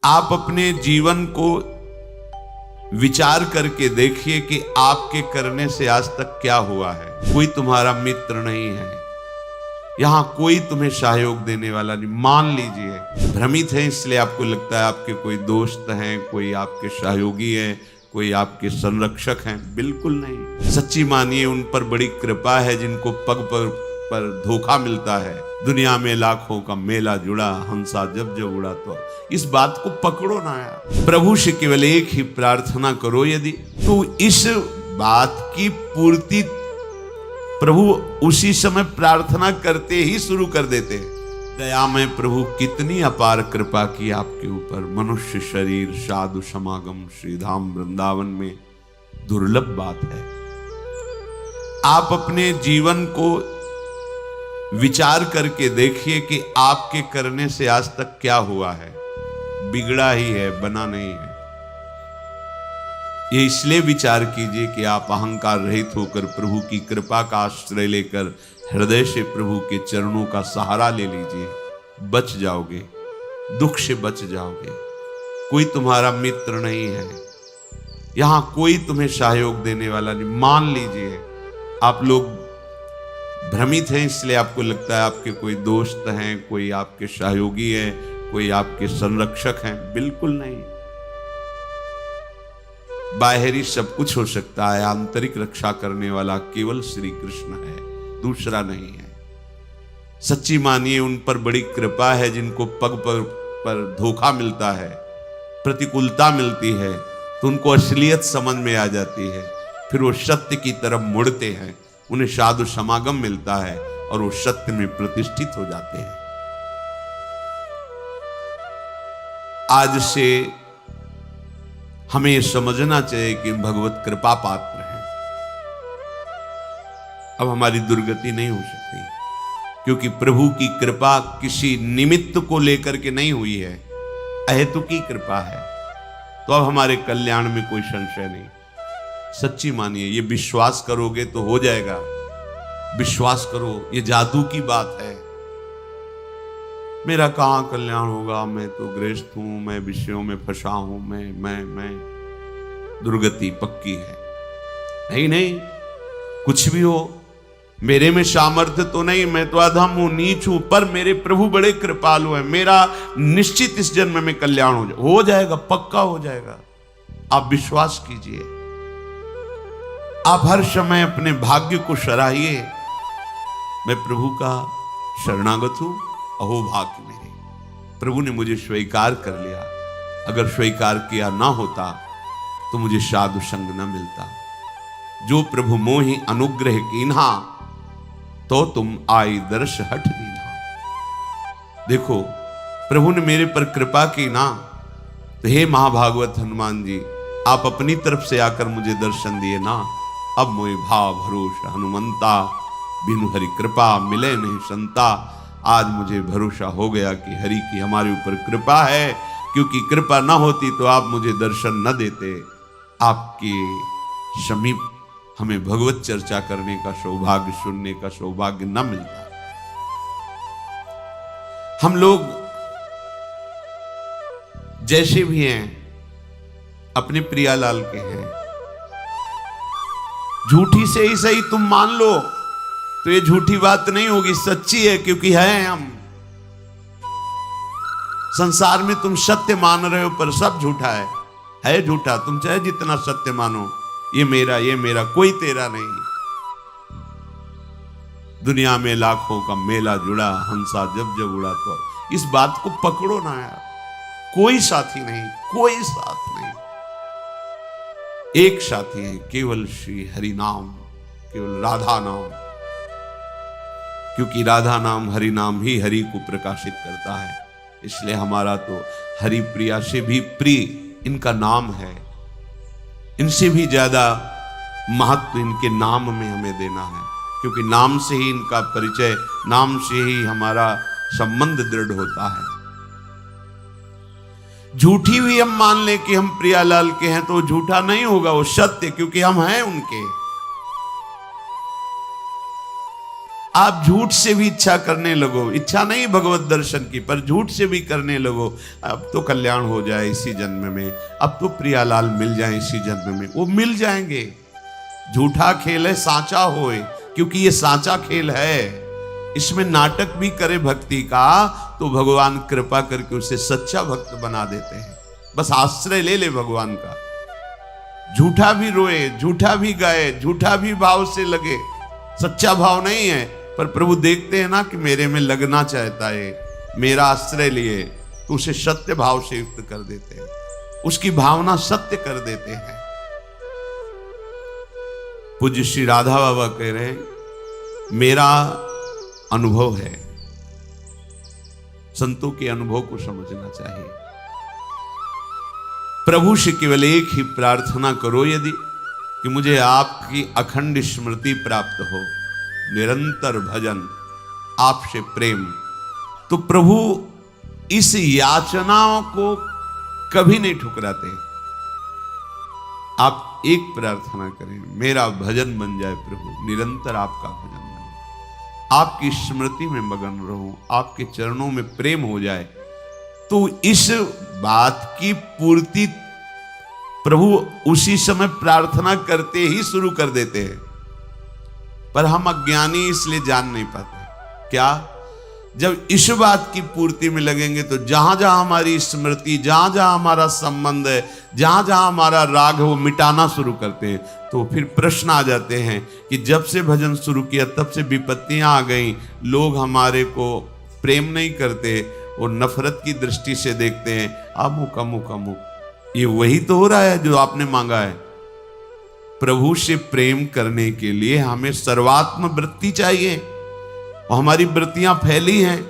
आप अपने जीवन को विचार करके देखिए कि आपके करने से आज तक क्या हुआ है। कोई तुम्हारा मित्र नहीं है, यहां कोई तुम्हें सहयोग देने वाला नहीं। मान लीजिए भ्रमित है, इसलिए आपको लगता है आपके कोई दोस्त हैं, कोई आपके सहयोगी हैं, कोई आपके संरक्षक हैं। बिल्कुल नहीं। सच्ची मानिए उन पर बड़ी कृपा है जिनको पग पर धोखा मिलता है। दुनिया में लाखों का मेला जुड़ा, हंसा जब जब उड़ा। तो इस बात को पकड़ो ना यार। प्रभु से केवल एक ही प्रार्थना करो, यदि तो इस बात की पूर्ति प्रभु उसी समय प्रार्थना करते ही शुरू कर देते हैं। दया में प्रभु कितनी अपार कृपा की आपके ऊपर। मनुष्य शरीर साधु समागम श्रीधाम वृंदावन में दुर्लभ बात है। आप अपने जीवन को विचार करके देखिए कि आपके करने से आज तक क्या हुआ है। बिगड़ा ही है, बना नहीं है। ये इसलिए विचार कीजिए कि आप अहंकार रहित होकर प्रभु की कृपा का आश्रय लेकर हृदय से प्रभु के चरणों का सहारा ले लीजिए। बच जाओगे, दुख से बच जाओगे। कोई तुम्हारा मित्र नहीं है, यहां कोई तुम्हें सहयोग देने वाला नहीं। मान लीजिए आप लोग भ्रमित हैं, इसलिए आपको लगता है आपके कोई दोस्त हैं, कोई आपके सहयोगी हैं, कोई आपके संरक्षक हैं। बिल्कुल नहीं। बाहरी सब कुछ हो सकता है, आंतरिक रक्षा करने वाला केवल श्री कृष्ण है, दूसरा नहीं है। सच्ची मानिए उन पर बड़ी कृपा है जिनको पग पर धोखा मिलता है, प्रतिकूलता मिलती है, तो उनको असलियत समझ में आ जाती है। फिर वो सत्य की तरफ मुड़ते हैं, उन्हें साधु समागम मिलता है और वो सत्य में प्रतिष्ठित हो जाते हैं। आज से हमें समझना चाहिए कि भगवत कृपा पात्र हैं। अब हमारी दुर्गति नहीं हो सकती, क्योंकि प्रभु की कृपा किसी निमित्त को लेकर के नहीं हुई है, अहेतुकी कृपा है। तो अब हमारे कल्याण में कोई संशय नहीं। सच्ची मानिए, ये विश्वास करोगे तो हो जाएगा। विश्वास करो, ये जादू की बात है। मेरा कहां कल्याण होगा, मैं तो गृहस्थ हूं, मैं विषयों में फंसा हूं, मैं दुर्गति पक्की है। नहीं नहीं, कुछ भी हो, मेरे में सामर्थ्य तो नहीं, मैं तो अधम हूं, नीच हूं, पर मेरे प्रभु बड़े कृपालु हैं। मेरा निश्चित इस जन्म में कल्याण हो जाएगा, पक्का हो जाएगा। आप विश्वास कीजिए। आप हर समय अपने भाग्य को सराहिए। मैं प्रभु का शरणागत हूं, अहो भाग्य मेरे। प्रभु ने मुझे स्वीकार कर लिया। अगर स्वीकार किया ना होता तो मुझे साधु संग न मिलता। जो प्रभु मोहि अनुग्रह कीन्हा, तो तुम आई दर्श हठ दीन्हा। देखो, प्रभु ने मेरे पर कृपा की ना, तो हे महाभागवत हनुमान जी, आप अपनी तरफ से आकर मुझे दर्शन दिए ना। अब मोहि भाव भरोसा हनुमंता, बिनु हरि कृपा मिले नहीं संता। आज मुझे भरोसा हो गया कि हरि की हमारे ऊपर कृपा है, क्योंकि कृपा ना होती तो आप मुझे दर्शन न देते। आपके समीप हमें भगवत चर्चा करने का सौभाग्य, सुनने का सौभाग्य न मिलता। हम लोग जैसे भी हैं, अपने प्रियालाल के हैं। झूठी से ही सही तुम मान लो तो ये झूठी बात नहीं होगी, सच्ची है, क्योंकि है हम। संसार में तुम सत्य मान रहे हो पर सब झूठा है झूठा। तुम चाहे जितना सत्य मानो, ये मेरा कोई तेरा नहीं। दुनिया में लाखों का मेला जुड़ा, हंसा जब जब उड़ा। तो इस बात को पकड़ो ना यार। कोई साथी नहीं, कोई साथ नहीं। एक साथी है, केवल श्री हरि नाम, केवल राधा नाम। क्योंकि राधा नाम, हरि नाम ही हरि को प्रकाशित करता है। इसलिए हमारा तो हरि प्रिया से भी प्रिय इनका नाम है। इनसे भी ज्यादा महत्व इनके नाम में हमें देना है, क्योंकि नाम से ही इनका परिचय, नाम से ही हमारा संबंध दृढ़ होता है। झूठी भी हम मान लें कि हम प्रियालाल के हैं तो झूठा नहीं होगा, वो सत्य, क्योंकि हम हैं उनके। आप झूठ से भी इच्छा करने लगो, इच्छा नहीं भगवत दर्शन की, पर झूठ से भी करने लगो, अब तो कल्याण हो जाए इसी जन्म में, अब तो प्रियालाल मिल जाए इसी जन्म में, वो मिल जाएंगे। झूठा खेल है सांचा होए, क्योंकि ये सांचा खेल है। इसमें नाटक भी करे भक्ति का तो भगवान कृपा करके उसे सच्चा भक्त बना देते हैं। बस आश्रय ले ले भगवान का, झूठा भी रोए, झूठा भी गाए, झूठा भी भाव से लगे, सच्चा भाव नहीं है, पर प्रभु देखते हैं ना कि मेरे में लगना चाहता है, मेरा आश्रय लिए, तो उसे सत्य भाव से युक्त कर देते हैं, उसकी भावना सत्य कर देते हैं। पूज्य श्री राधा बाबा कह रहे हैं, मेरा अनुभव है, संतों के अनुभव को समझना चाहिए। प्रभु से केवल एक ही प्रार्थना करो यदि कि मुझे आपकी अखंड स्मृति प्राप्त हो, निरंतर भजन, आपसे प्रेम, तो प्रभु इस याचनाओं को कभी नहीं ठुकराते। आप एक प्रार्थना करें, मेरा भजन बन जाए प्रभु, निरंतर आपका भजन बने, आपकी स्मृति में मगन रहूं, आपके चरणों में प्रेम हो जाए, तो इस बात की पूर्ति प्रभु उसी समय प्रार्थना करते ही शुरू कर देते हैं। पर हम अज्ञानी इसलिए जान नहीं पाते। क्या? जब इस बात की पूर्ति में लगेंगे तो जहां जहां हमारी स्मृति, जहां जहां हमारा संबंध है, जहां जहां हमारा राग है, वो मिटाना शुरू करते हैं। तो फिर प्रश्न आ जाते हैं कि जब से भजन शुरू किया तब से विपत्तियां आ गई, लोग हमारे को प्रेम नहीं करते, वो नफरत की दृष्टि से देखते हैं, अमुक अमुक अमुक। ये वही तो हो रहा है जो आपने मांगा है। प्रभु से प्रेम करने के लिए हमें सर्वात्म वृत्ति चाहिए, और हमारी वृत्तियां फैली हैं,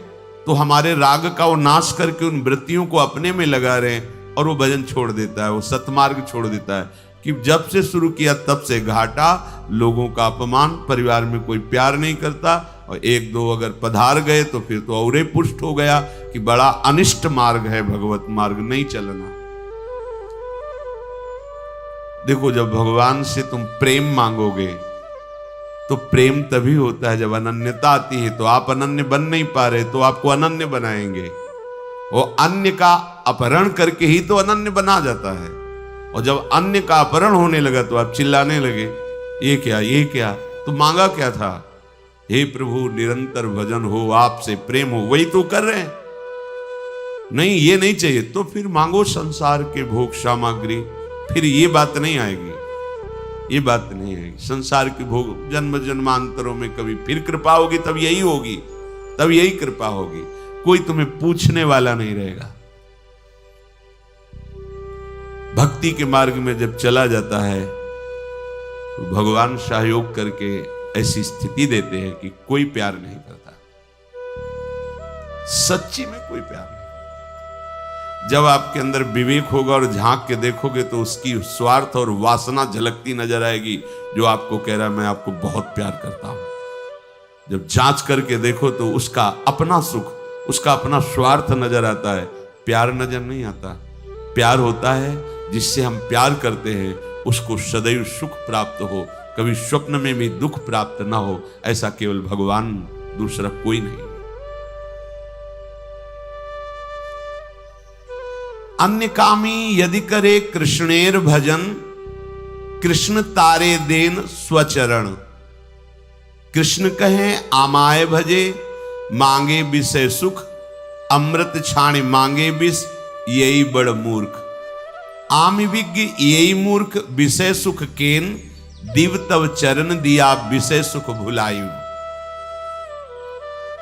तो हमारे राग का वो नाश करके उन वृत्तियों को अपने में लगा रहे हैं, और वो भजन छोड़ देता है, वो सतमार्ग छोड़ देता है। कि जब से शुरू किया तब से घाटा, लोगों का अपमान, परिवार में कोई प्यार नहीं करता, और एक दो अगर पधार गए तो फिर तो और पुष्ट हो गया कि बड़ा अनिष्ट मार्ग है, भगवत मार्ग नहीं चलना। देखो, जब भगवान से तुम प्रेम मांगोगे तो प्रेम तभी होता है जब अनन्यता आती है। तो आप अनन्य बन नहीं पा रहे, तो आपको अनन्य बनाएंगे। वो अन्य का अपहरण करके ही तो अनन्य बना जाता है, और जब अन्य का अपहरण होने लगा तो आप चिल्लाने लगे, ये क्या, ये क्या, तो मांगा क्या था? हे प्रभु, निरंतर भजन हो, आपसे प्रेम हो, वही तो कर रहे हैं। नहीं, ये नहीं चाहिए, तो फिर मांगो संसार के भोग सामग्री, फिर ये बात नहीं आएगी, ये बात नहीं आएगी। संसार के भोग जन्म जन्मांतरों में कभी फिर कृपा होगी, तब यही होगी, तब यही कृपा होगी। कोई तुम्हें पूछने वाला नहीं रहेगा। भक्ति के मार्ग में जब चला जाता है तो भगवान सहयोग करके ऐसी स्थिति देते हैं कि कोई प्यार नहीं करता, सच्ची में कोई प्यार नहीं। जब आपके अंदर विवेक होगा और झांक के देखोगे तो उसकी स्वार्थ और वासना झलकती नजर आएगी, जो आपको कह रहा है मैं आपको बहुत प्यार करता हूं। जब जांच करके देखो तो उसका अपना सुख, उसका अपना स्वार्थ नजर आता है, प्यार नजर नहीं आता। प्यार होता है जिससे हम प्यार करते हैं, उसको सदैव सुख प्राप्त हो, कभी स्वप्न में भी दुख प्राप्त ना हो, ऐसा केवल भगवान, दूसरा कोई नहीं। अन्य कामी यदि करे कृष्णेर भजन, कृष्ण तारे देन स्वचरण। कृष्ण कहे आमाय भजे, मांगे विषय सुख, अमृत छाण मांगे विष, यही बड़ मूर्ख। आम विज्ञ यही मूर्ख, विषय सुख केन, दिव तव चरण दिया विषय सुख भुलायु।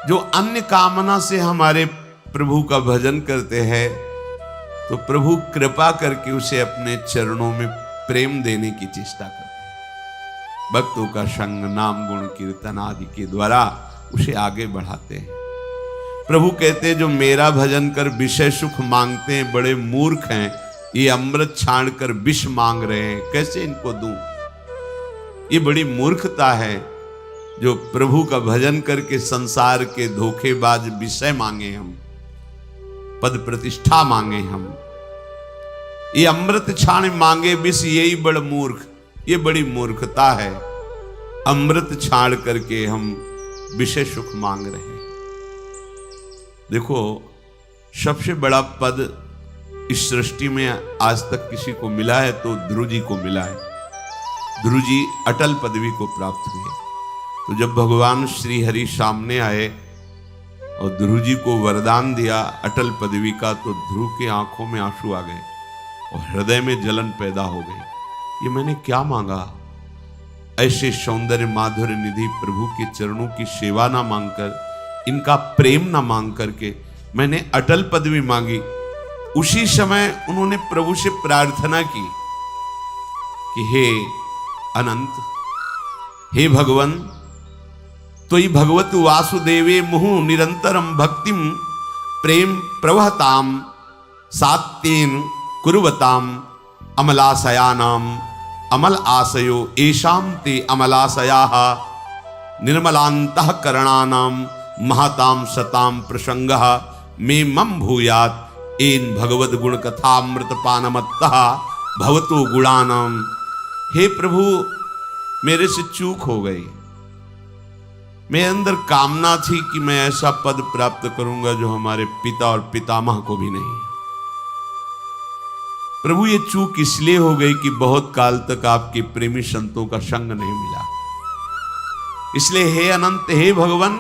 जो अन्य कामना से हमारे प्रभु का भजन करते हैं, तो प्रभु कृपा करके उसे अपने चरणों में प्रेम देने की चेष्टा करते हैं। भक्तों का संग, नाम, गुण, कीर्तन आदि के द्वारा उसे आगे बढ़ाते हैं। प्रभु कहते हैं जो मेरा भजन कर विषय सुख मांगते हैं बड़े मूर्ख हैं, ये अमृत छाण कर विष मांग रहे हैं, कैसे इनको दूं? ये बड़ी मूर्खता है जो प्रभु का भजन करके संसार के धोखेबाज विषय मांगे, हम पद प्रतिष्ठा मांगे, हम ये अमृत छाण मांगे विष, यही बड़ मूर्ख, ये बड़ी मूर्खता है। अमृत छाण करके हम विषय सुख मांग रहे हैं। देखो, सबसे बड़ा पद इस सृष्टि में आज तक किसी को मिला है तो ध्रुव जी को मिला है। ध्रुव जी अटल पदवी को प्राप्त हुए। तो जब भगवान श्री हरि सामने आए और ध्रुव जी को वरदान दिया अटल पदवी का, तो ध्रुव के आंखों में आंसू आ गए और हृदय में जलन पैदा हो गई। ये मैंने क्या मांगा? ऐसे सौंदर्य माधुर्य निधि प्रभु के चरणों की सेवा ना मांगकर, इनका प्रेम ना मांग करके मैंने अटल पदवी मांगी। उसी समय उन्होंने प्रभु से प्रार्थना की कि हे अनंत, हे भगवान, तोयि भगवत वासुदेवे मुहु निरंतरम भक्तिम प्रेम प्रवहताम सात्येन कुर्वताम अमलाशयानाम अमल आशयो एषाम ते अमलाशयाः निर्मलान्तः करणानाम महताम सताम प्रसंगः मे मम भूयात् एन भगवद गुण कथामृत पानमत्तः भवतो गुणानाम। हे प्रभु, मेरे से चूक हो गई। मेरे अंदर कामना थी कि मैं ऐसा पद प्राप्त करूंगा जो हमारे पिता और पितामह को भी नहीं। प्रभु, ये चूक इसलिए हो गई कि बहुत काल तक आपके प्रेमी संतों का संग नहीं मिला। इसलिए हे अनंत, हे भगवान,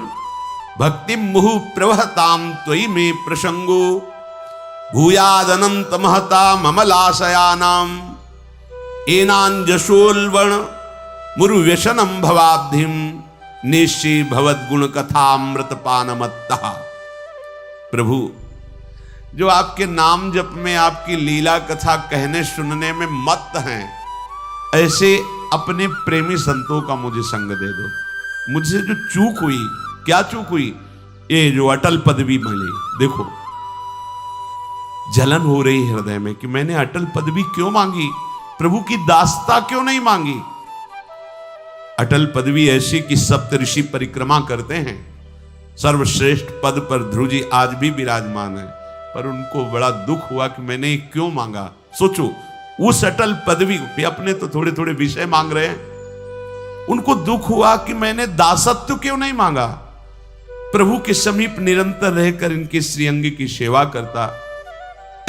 भक्ति मुहु प्रवहताम त्वयि में प्रसंगो भूयाद अनंत महता ममलाशयानाम एनांजसोल्वण मुरु व्यसनम भवाब्धिम निश्चि भवद गुण कथामृत पानमत्तः। प्रभु, जो आपके नाम जप में, आपकी लीला कथा कहने सुनने में मत्त हैं, ऐसे अपने प्रेमी संतों का मुझे संग दे दो। मुझसे जो चूक हुई, क्या चूक हुई? ये जो अटल पदवी मिली। देखो, जलन हो रही हृदय में कि मैंने अटल पदवी क्यों मांगी, प्रभु की दासता क्यों नहीं मांगी। अटल पदवी ऐसी कि सप्त ऋषि परिक्रमा करते हैं, सर्वश्रेष्ठ पद पर ध्रुव जी आज भी विराजमान है, पर उनको बड़ा दुख हुआ कि मैंने क्यों मांगा। सोचो, उस अटल पदवी पे अपने तो थोड़े थोड़े विषय मांग रहे हैं, उनको दुख हुआ कि मैंने दासत्व क्यों नहीं मांगा। प्रभु के समीप निरंतर रहकर इनके श्रीअंग की सेवा करता,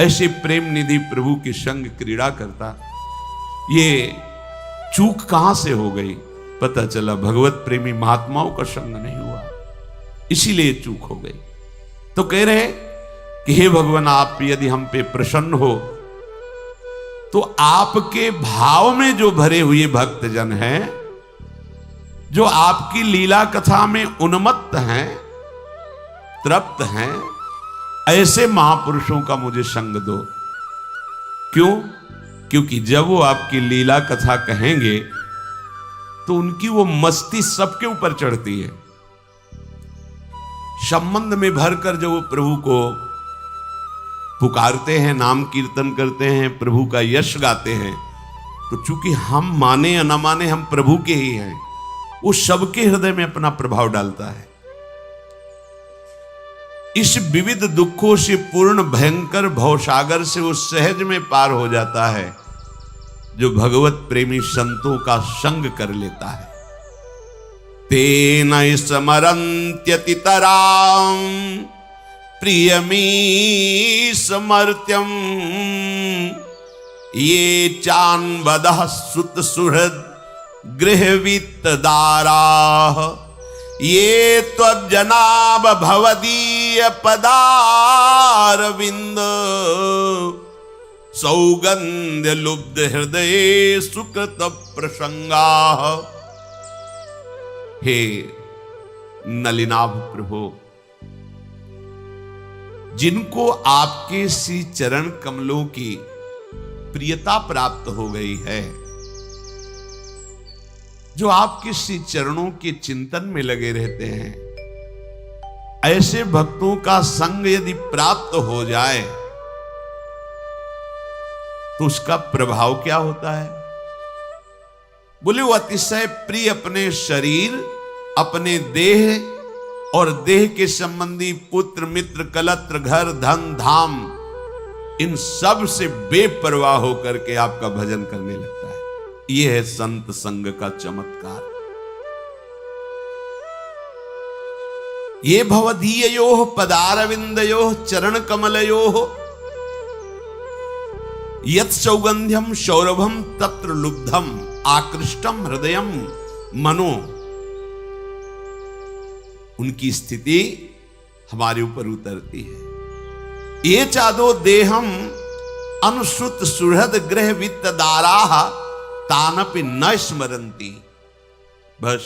ऐसे प्रेम निधि प्रभु के संग क्रीड़ा करता। ये चूक कहां से हो गई? पता चला भगवत प्रेमी महात्माओं का संग नहीं हुआ, इसीलिए चूक हो गई। तो कह रहे कि हे भगवान, आप यदि हम पे प्रसन्न हो तो आपके भाव में जो भरे हुए भक्तजन हैं, जो आपकी लीला कथा में उन्मत्त हैं, तृप्त हैं, ऐसे महापुरुषों का मुझे संग दो। क्यों? क्योंकि जब वो आपकी लीला कथा कहेंगे तो उनकी वो मस्ती सबके ऊपर चढ़ती है। संबंध में भरकर जब वो प्रभु को पुकारते हैं, नाम कीर्तन करते हैं, प्रभु का यश गाते हैं, तो चूंकि हम माने या ना माने, हम प्रभु के ही हैं, वो सबके हृदय में अपना प्रभाव डालता है। इस विविध दुखों से पूर्ण भयंकर भवसागर से वो सहज में पार हो जाता है जो भगवत प्रेमी संतों का संग कर लेता है। तेन स्मरन्त्यतितरां प्रियमी समर्त्यम ये चान्वदः सुत सुहृद गृहवित्तदाराः ये त्वज्जनाभ भवदीय पदारविंद सौगंध्य लुब्ध हृदय सुकृत प्रसंगा। हे नलिनाभ प्रभु, जिनको आपके श्री चरण कमलों की प्रियता प्राप्त हो गई है, जो आपके श्री चरणों के चिंतन में लगे रहते हैं, ऐसे भक्तों का संग यदि प्राप्त हो जाए तो उसका प्रभाव क्या होता है? बोले, वो अतिशय प्रिय अपने शरीर, अपने देह और देह के संबंधी पुत्र मित्र कलत्र घर धन धाम, इन सब से बेपरवाह होकर के आपका भजन करने लगता है। यह है संत संग का चमत्कार। ये भवदीययोः पदारविंदयोः चरण कमलयोः यत् सौगंध्यम सौरभम तत्र लुब्धम आकृष्टम हृदयम मनो। उनकी स्थिति हमारे ऊपर उतरती है। ये चादो देहम अनुश्रुत सुहृद ग्रह वित्त दाराः तानपि न स्मरन्ति। बस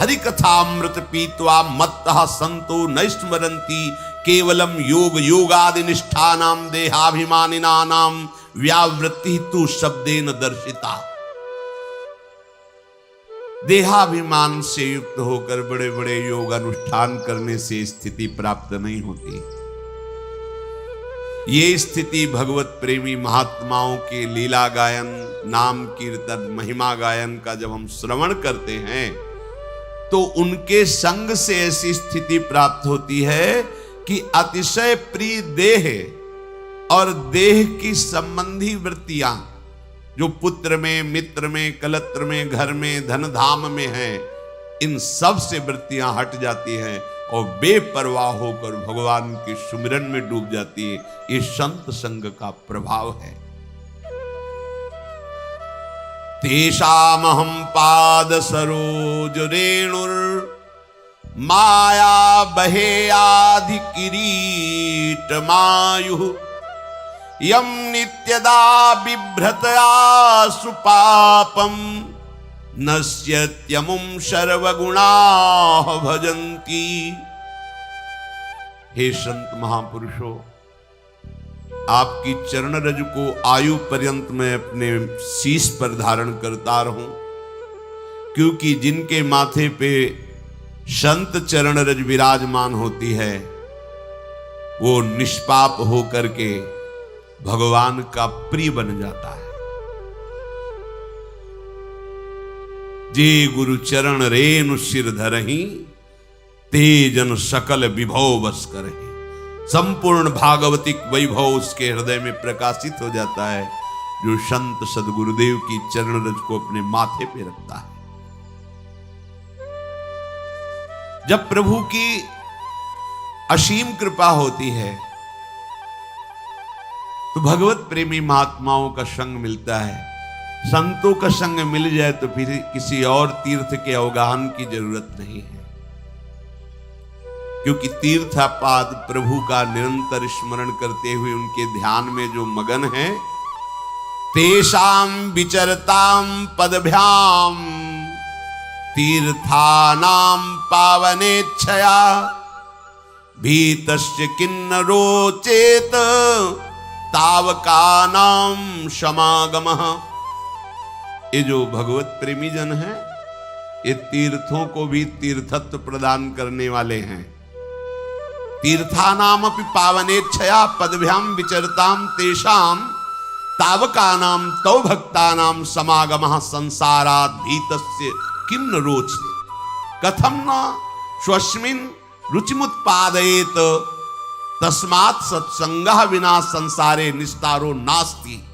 हरि कथामृत पीत्वा मत्तः संतो न स्मरन्ति केवलम योग योगादि निष्ठानाम देहाभिमानिनानाम व्यावृत्ति तु शब्देन दर्शिता। देहाभिमान से युक्त होकर बड़े बड़े योग अनुष्ठान करने से स्थिति प्राप्त नहीं होती। ये स्थिति भगवत प्रेमी महात्माओं के लीला गायन, नाम कीर्तन, महिमा गायन का जब हम श्रवण करते हैं तो उनके संग से ऐसी स्थिति प्राप्त होती है कि अतिशय प्रिय देह और देह की संबंधी वृत्तियां जो पुत्र में, मित्र में, कलत्र में, घर में, धन धाम में है, इन सब से वृत्तियां हट जाती हैं और बेपरवाह होकर भगवान के सुमिरन में डूब जाती है। ये संत संग का प्रभाव है। तेषामहं पाद सरोज रेणुर माया बहेयाधि किरीट मायुः यम नित्यदा बिभ्रतया सुपापम नश्यत्यमुं सर्वगुणाः भजन्ति। हे संत महापुरुषों, आपकी चरण रज को आयु पर्यंत मैं अपने शीश पर धारण करता रहूं, क्योंकि जिनके माथे पे संत चरण रज विराजमान होती है वो निष्पाप होकर के भगवान का प्रिय बन जाता है। जे गुरु चरण रेणु सिर धरहि तेजन सकल विभव बस करहि। संपूर्ण भागवतिक वैभव उसके हृदय में प्रकाशित हो जाता है जो संत सदगुरुदेव की चरण रज को अपने माथे पे रखता है। जब प्रभु की असीम कृपा होती है तो भगवत प्रेमी महात्माओं का संग मिलता है। संतों का संग मिल जाए तो फिर किसी और तीर्थ के अवगाहन की जरूरत नहीं है, क्योंकि तीर्थापाद प्रभु का निरंतर स्मरण करते हुए उनके ध्यान में जो मगन है, तेषां विचरतां पदभ्याम तीर्थानां पावनेच्छया भीतस्य किन्नरो चेत तावकानां समागमः। ये जो भगवत प्रेमी जन हैं, ये तीर्थों को भी तीर्थत्व प्रदान करने वाले हैं। तीर्थानामपि पावनेच्छया पदभ्याम विचरतां तेषां तावकानां तौ भक्तानां समागमः संसारात् भीतस्य किं न रोचते कथम न स्वस्मिन् रुचिमुत्पादयेत तस्मात् सत्संगः विना संसारे निस्तारो नास्ति।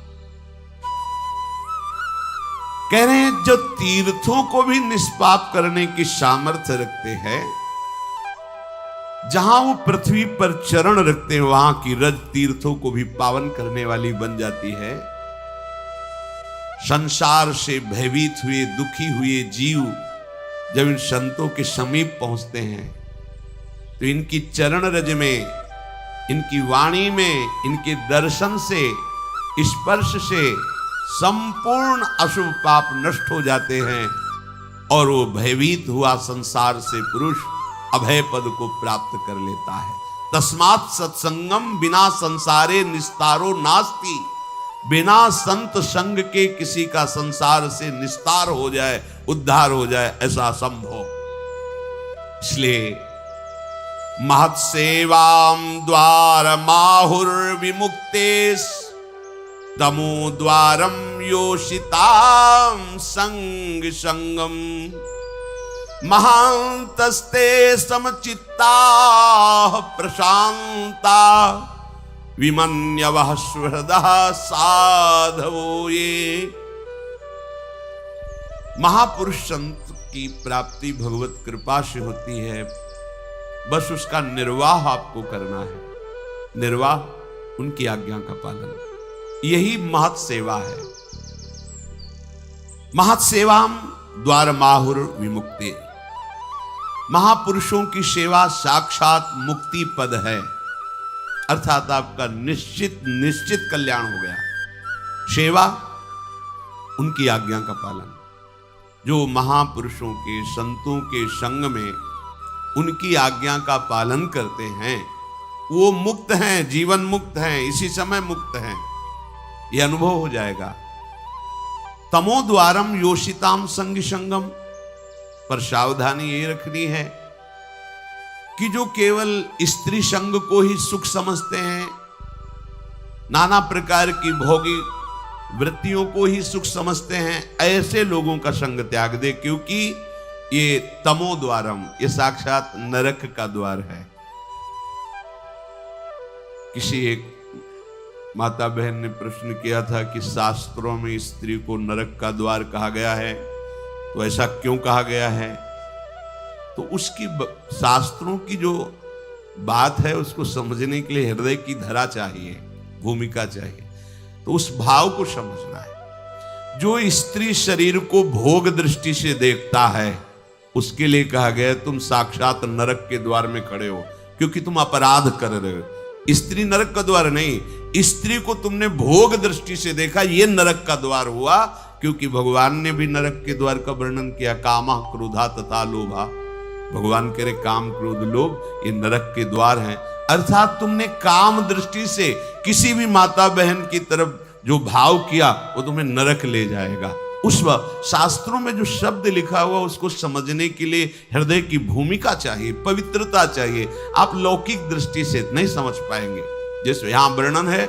कह रहे हैं जो तीर्थों को भी निष्पाप करने की सामर्थ्य रखते हैं, जहां वो पृथ्वी पर चरण रखते हैं वहां की रज तीर्थों को भी पावन करने वाली बन जाती है। संसार से भयभीत हुए, दुखी हुए जीव जब इन संतों के समीप पहुंचते हैं तो इनकी चरण रज में, इनकी वाणी में, इनके दर्शन से, स्पर्श से संपूर्ण अशुभ पाप नष्ट हो जाते हैं और वो भयभीत हुआ संसार से पुरुष अभय पद को प्राप्त कर लेता है। तस्मात् सत्संगम बिना संसारे निस्तारो नास्ति। बिना संत संग के किसी का संसार से निस्तार हो जाए, उद्धार हो जाए, ऐसा असंभव। इसलिए महत्सेवां द्वार माहुर विमुक्तेस तमो द्वारम योषितां संग संगम महांतस्ते समचित्ता प्रशांता विमन्यवः सुहृदः साधवो। ये महापुरुष संत की प्राप्ति भगवत कृपा से होती है। बस उसका निर्वाह आपको करना है। निर्वाह उनकी आज्ञा का पालन, यही महत् सेवा है। महत् सेवाम द्वार माहुर विमुक्ति, महापुरुषों की सेवा साक्षात मुक्ति पद है, अर्थात आपका निश्चित कल्याण हो गया। सेवा उनकी आज्ञा का पालन, जो महापुरुषों के संतों के संग में उनकी आज्ञा का पालन करते हैं वो मुक्त हैं, जीवन मुक्त हैं, इसी समय मुक्त हैं, यह अनुभव हो जाएगा। तमो द्वारम योषिताम संग संगम, पर सावधानी ये रखनी है कि जो केवल स्त्री संग को ही सुख समझते हैं, नाना प्रकार की भोगी वृत्तियों को ही सुख समझते हैं, ऐसे लोगों का संग त्याग दे, क्योंकि ये तमो द्वारम, ये साक्षात नरक का द्वार है। किसी एक माता बहन ने प्रश्न किया था कि शास्त्रों में स्त्री को नरक का द्वार कहा गया है, तो ऐसा क्यों कहा गया है? तो उसकी शास्त्रों की जो बात है उसको समझने के लिए हृदय की धरा चाहिए, भूमिका चाहिए, तो उस भाव को समझना है। जो स्त्री शरीर को भोग दृष्टि से देखता है उसके लिए कहा गया तुम साक्षात नरक के द्वार में खड़े हो, क्योंकि तुम अपराध कर रहे हो। स्त्री नरक का द्वार नहीं, स्त्री को तुमने भोग दृष्टि से देखा, ये नरक का द्वार हुआ, क्योंकि भगवान ने भी नरक के द्वार का वर्णन किया, कामा क्रोधा तथा लोभा। भगवान कह रहे काम क्रोध लोभ ये नरक के द्वार हैं। अर्थात तुमने काम दृष्टि से किसी भी माता बहन की तरफ जो भाव किया वो तुम्हें नरक ले जाएगा। उस वक्त शास्त्रों में जो शब्द लिखा हुआ उसको समझने के लिए हृदय की भूमिका चाहिए, पवित्रता चाहिए। आप लौकिक दृष्टि से नहीं समझ पाएंगे। जैसे यहां वर्णन है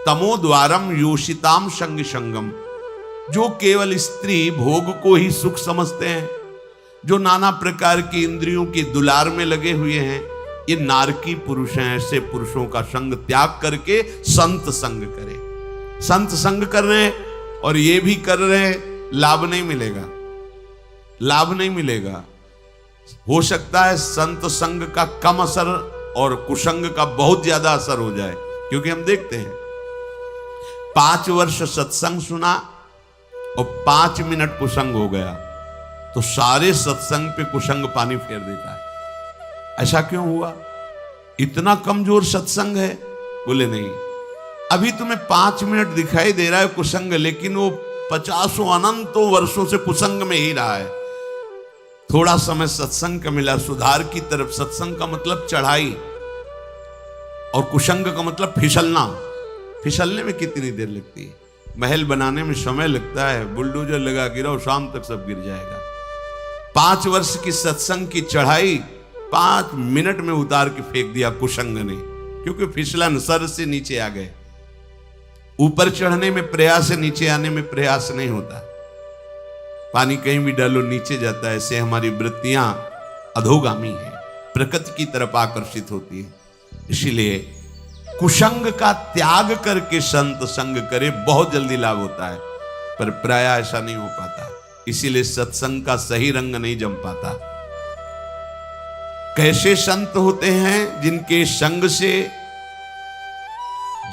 तमो द्वारम योषिताम संग संगम, जो केवल स्त्री भोग को ही सुख समझते हैं, जो नाना प्रकार की इंद्रियों की दुलार में लगे हुए हैं, ये नारकी पुरुष हैं। ऐसे पुरुषों का संग त्याग करके संत संग करें। संत संग कर रहे हैं और ये भी कर रहे हैं, लाभ नहीं मिलेगा, लाभ नहीं मिलेगा। हो सकता है संत संग का कम असर और कुसंग का बहुत ज्यादा असर हो जाए, क्योंकि हम देखते हैं 5 वर्ष सत्संग सुना और 5 मिनट कुसंग हो गया तो सारे सत्संग पे कुसंग पानी फेर देता है। ऐसा क्यों हुआ? इतना कमजोर सत्संग है? बोले नहीं, अभी तुम्हें 5 मिनट दिखाई दे रहा है कुसंग, लेकिन वो 50 अनंतों वर्षों से कुसंग में ही रहा है। थोड़ा समय सत्संग का मिला, सुधार की तरफ। सत्संग का मतलब चढ़ाई और कुसंग का मतलब फिसलना। फिसलने में कितनी देर लगती है? महल बनाने में समय लगता है, बुलडोजर लगा गिराओ, शाम तक सब गिर जाएगा। 5 वर्ष की सत्संग की चढ़ाई 5 मिनट में उतार के फेंक दिया कुसंग ने, क्योंकि फिसलन, सर से नीचे आ गए। ऊपर चढ़ने में प्रयास है, नीचे आने में प्रयास नहीं होता। पानी कहीं भी डालो नीचे जाता है। ऐसे हमारी वृत्तियां अधोगामी है, प्रकृति की तरफ आकर्षित होती है। इसीलिए कुसंग का त्याग करके संत संग करे, बहुत जल्दी लाभ होता है, पर प्राय ऐसा नहीं हो पाता। इसीलिए सत्संग का सही रंग नहीं जम पाता। कैसे संत होते हैं? जिनके संग से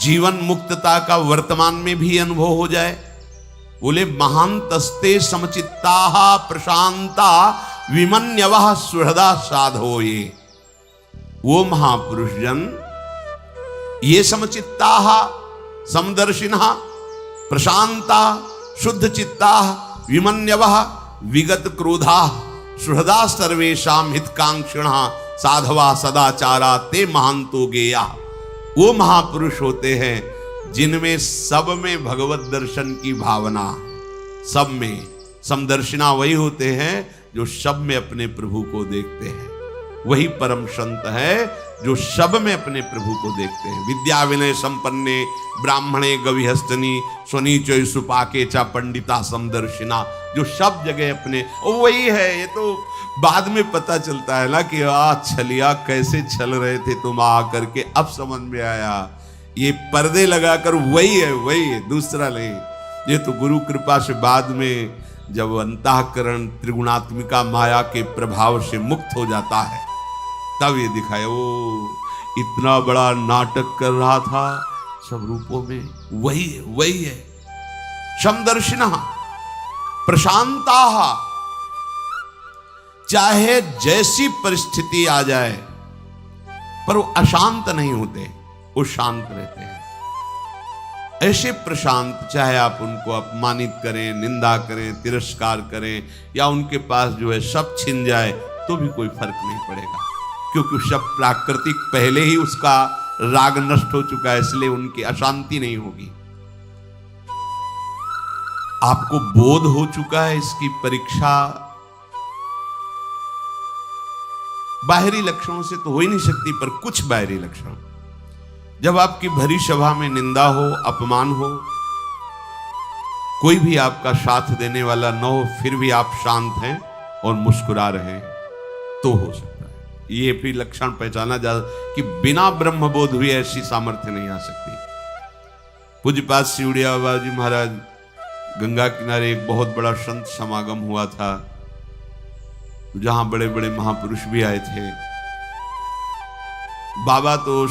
जीवन मुक्तता का वर्तमान में भी अनुभव हो जाए। बोले महांतस्ते समचित्ता प्रशांता विमन्यवः सुहृदा साधो। ये वो महापुरुष जन, ये समचित्ता समदर्शिनः प्रशांता शुद्ध चित्ता विमन्यवः विगत क्रोधा सुहृदा सर्वेषां हितकांक्षिणः साधवा सदाचारा ते महांतो गेया। वो महापुरुष होते हैं जिनमें सब में भगवत दर्शन की भावना, सब में समदर्शिना वही होते हैं जो सब में अपने प्रभु को देखते हैं। वही परम संत है जो सब में अपने प्रभु को देखते हैं। विद्या विनय संपन्ने ब्राह्मणे गविहस्तनी स्वनीचो सुपाके चा पंडिता समदर्शिना, जो सब जगह अपने, वही है। ये तो बाद में पता चलता है ना कि छलिया कैसे छल रहे थे तुम आ करके, अब समझ में आया। ये पर्दे लगाकर वही है, दूसरा नहीं। ये तो गुरु कृपा से बाद में जब अंतःकरण त्रिगुणात्मिका माया के प्रभाव से मुक्त हो जाता है, तब ये दिखाया वो इतना बड़ा नाटक कर रहा था, सब रूपों में वही है। समदर्शिनः प्रशांताः, चाहे जैसी परिस्थिति आ जाए पर वो अशांत नहीं होते, वो शांत रहते हैं। ऐसे प्रशांत, चाहे आप उनको अपमानित करें, निंदा करें, तिरस्कार करें, या उनके पास जो है सब छिन जाए तो भी कोई फर्क नहीं पड़ेगा, क्योंकि सब प्राकृतिक पहले ही उसका राग नष्ट हो चुका है, इसलिए उनकी अशांति नहीं होगी। आपको बोध हो चुका है इसकी परीक्षा बाहरी लक्षणों से तो हो ही नहीं सकती, पर कुछ बाहरी लक्षण, जब आपकी भरी सभा में निंदा हो, अपमान हो, कोई भी आपका साथ देने वाला न हो, फिर भी आप शांत हैं और मुस्कुरा रहे हैं, तो हो सकता है। ये भी लक्षण पहचाना जा कि बिना ब्रह्मबोध हुए ऐसी सामर्थ्य नहीं आ सकती। पूज्यपाद सिवड़िया बाबा जी महाराज, गंगा किनारे एक बहुत बड़ा संत समागम हुआ था, जहां बड़े बड़े महापुरुष भी आए थे। बाबा तो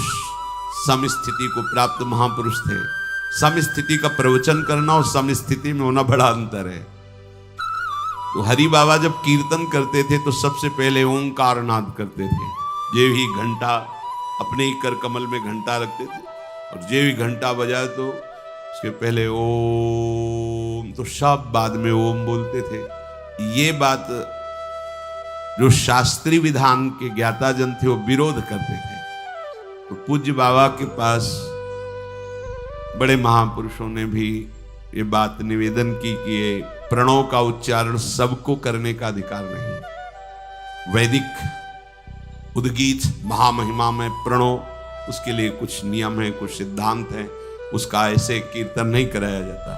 समस्थिति को प्राप्त महापुरुष थे। समस्थिति का प्रवचन करना और समस्थिति में होना बड़ा अंतर है। तो हरि बाबा जब कीर्तन करते थे तो सबसे पहले ओंकार नाद करते थे। जे भी घंटा, अपने ही कर कमल में घंटा रखते थे, और जे भी घंटा बजाए तो उसके पहले ओम, तो सब बाद में ओम बोलते थे। ये बात जो शास्त्रीय विधान के ज्ञाता जन थे वो विरोध करते थे। तो पूज्य बाबा के पास बड़े महापुरुषों ने भी ये बात निवेदन की कि ये प्रणव का उच्चारण सबको करने का अधिकार नहीं। वैदिक उद्गीत महामहिमा में प्रणव, उसके लिए कुछ नियम है, कुछ सिद्धांत है, उसका ऐसे कीर्तन नहीं कराया जाता।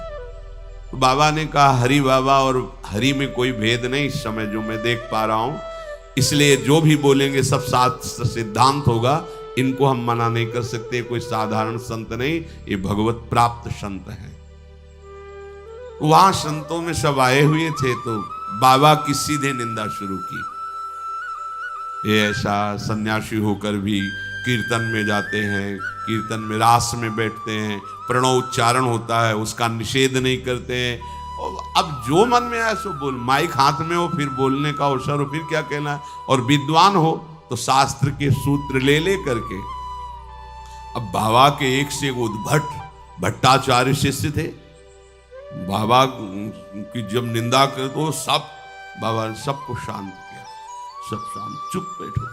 तो बाबा ने कहा हरि बाबा और हरि में कोई भेद नहीं इस समय जो मैं देख पा रहा हूं, इसलिए जो भी बोलेंगे सब शास्त्र सिद्धांत होगा, इनको हम मना नहीं कर सकते। कोई साधारण संत नहीं, ये भगवत प्राप्त संत है। वहां संतों में सब आए हुए थे, तो बाबा की सीधे निंदा शुरू की। ये ऐसा सन्यासी होकर भी कीर्तन में जाते हैं, कीर्तन में रास में बैठते हैं, प्रणव उच्चारण होता है उसका निषेध नहीं करते हैं। और अब जो मन में आए सो बोल, माइक हाथ में हो, फिर बोलने का अवसर हो, फिर क्या कहना है। और विद्वान हो तो शास्त्र के सूत्र ले करके। अब बाबा के एक से एक उद्भट भट्टाचार्य शिष्य थे। बाबा की जब निंदा करे तो सब, बाबा ने सबको शांत किया, सब शांत, चुप बैठो।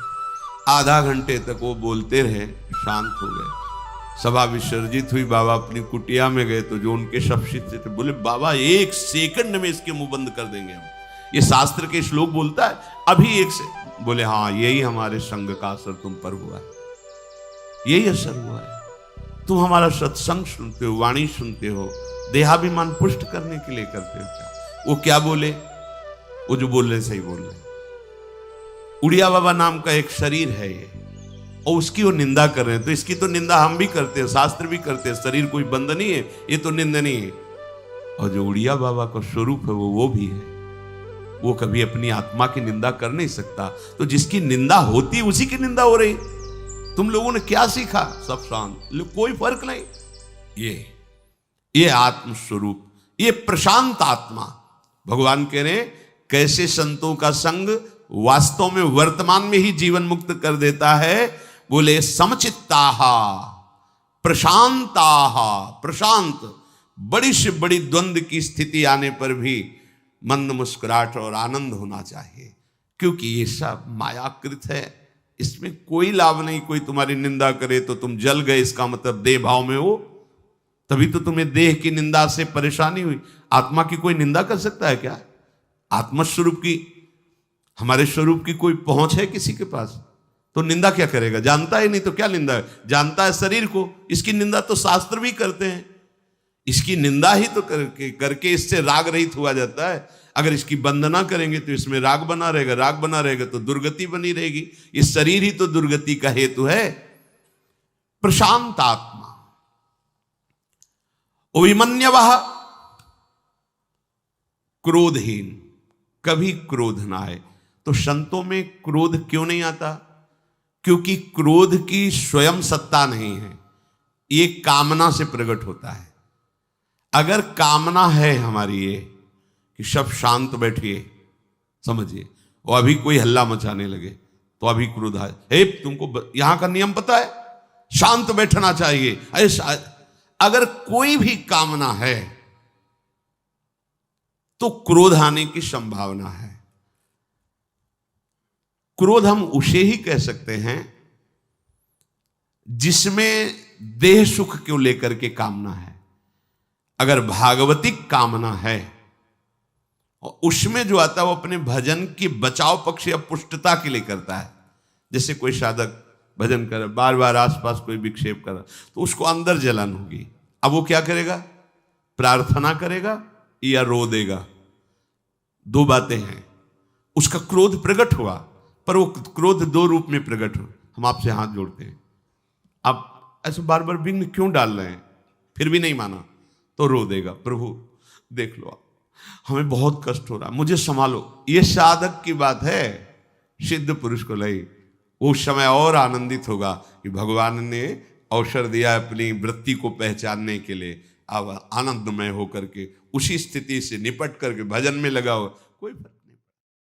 आधा घंटे तक वो बोलते रहे, शांत हो गए। सभा विसर्जित हुई, बाबा अपनी कुटिया में गए तो जो उनके सब शिष्य थे बोले बाबा एक सेकंड में इसके मुंह बंद कर देंगे हम, ये शास्त्र के श्लोक बोलता है अभी एक से। बोले हाँ, यही हमारे संग का असर तुम पर हुआ है, यही असर हुआ है। तुम हमारा सत्संग सुनते हो, वाणी सुनते हो, देहाभिमान पुष्ट करने के लिए करते हो। क्या वो क्या बोले, वो जो बोल रहे सही बोल रहे। उड़िया बाबा नाम का एक शरीर है ये, और उसकी वो निंदा कर रहे हैं, तो इसकी तो निंदा हम भी करते हैं, शास्त्र भी करते हैं। शरीर कोई बंद नहीं है, ये तो निंदनीय है। और जो उड़िया बाबा का स्वरूप है वो भी है, वो कभी अपनी आत्मा की निंदा कर नहीं सकता। तो जिसकी निंदा होती उसी की निंदा हो रही। तुम लोगों ने क्या सीखा, सब शांत, कोई फर्क नहीं। ये आत्म स्वरूप, ये प्रशांत आत्मा। भगवान कह रहे हैं कैसे संतों का संग वास्तव में वर्तमान में ही जीवन मुक्त कर देता है। बोले समचित्ताहा प्रशांताहा, प्रशांत, बड़ी से बड़ी द्वंद्व की स्थिति आने पर भी मंद मुस्कुराहट और आनंद होना चाहिए, क्योंकि ये सब मायाकृत है, इसमें कोई लाभ नहीं। कोई तुम्हारी निंदा करे तो तुम जल गए, इसका मतलब देह भाव में हो, तभी तो तुम्हें देह की निंदा से परेशानी हुई। आत्मा की कोई निंदा कर सकता है क्या? आत्मस्वरूप की, हमारे स्वरूप की कोई पहुंच है किसी के पास? तो निंदा क्या करेगा? जानता ही नहीं तो क्या निंदा है? जानता है शरीर को, इसकी निंदा तो शास्त्र भी करते हैं। इसकी निंदा ही तो करके इससे राग रहित हुआ जाता है। अगर इसकी वंदना करेंगे तो इसमें राग बना रहेगा, राग बना रहेगा तो दुर्गति बनी रहेगी। ये शरीर ही तो दुर्गति का हेतु है। प्रशांत आत्मा, अभिमन्यवः, क्रोधहीन, कभी क्रोध ना आए। तो संतों में क्रोध क्यों नहीं आता? क्योंकि क्रोध की स्वयं सत्ता नहीं है, ये कामना से प्रकट होता है। अगर कामना है हमारी ये कि सब शांत बैठिए, समझिए, और अभी कोई हल्ला मचाने लगे तो अभी क्रोध आए, हे तुमको यहां का नियम पता है, शांत बैठना चाहिए, ऐसा अगर कोई भी कामना है तो क्रोध आने की संभावना है। क्रोध हम उसे ही कह सकते हैं जिसमें देह सुख को लेकर के कामना है। अगर भागवतिक कामना है और उसमें जो आता है वो अपने भजन की बचाव पक्ष या पुष्टता के लिए करता है। जैसे कोई साधक भजन कर बार बार आसपास कोई विक्षेप कर तो उसको अंदर जलन होगी। अब वो क्या करेगा, प्रार्थना करेगा या रो देगा, दो बातें हैं। उसका क्रोध प्रकट हुआ, पर वो क्रोध दो रूप में प्रकट हो। हम आपसे हाथ जोड़ते हैं, आप ऐसे बार बार विघ्न क्यों डाल रहे हैं, फिर भी नहीं माना तो रो देगा, प्रभु देख लो हमें बहुत कष्ट हो रहा, मुझे संभालो। ये साधक की बात है, सिद्ध पुरुष को लई वो उस समय और आनंदित होगा कि भगवान ने अवसर दिया अपनी वृत्ति को पहचानने के लिए। अब आनंदमय होकर के उसी स्थिति से निपट करके भजन में लगा हो, कोई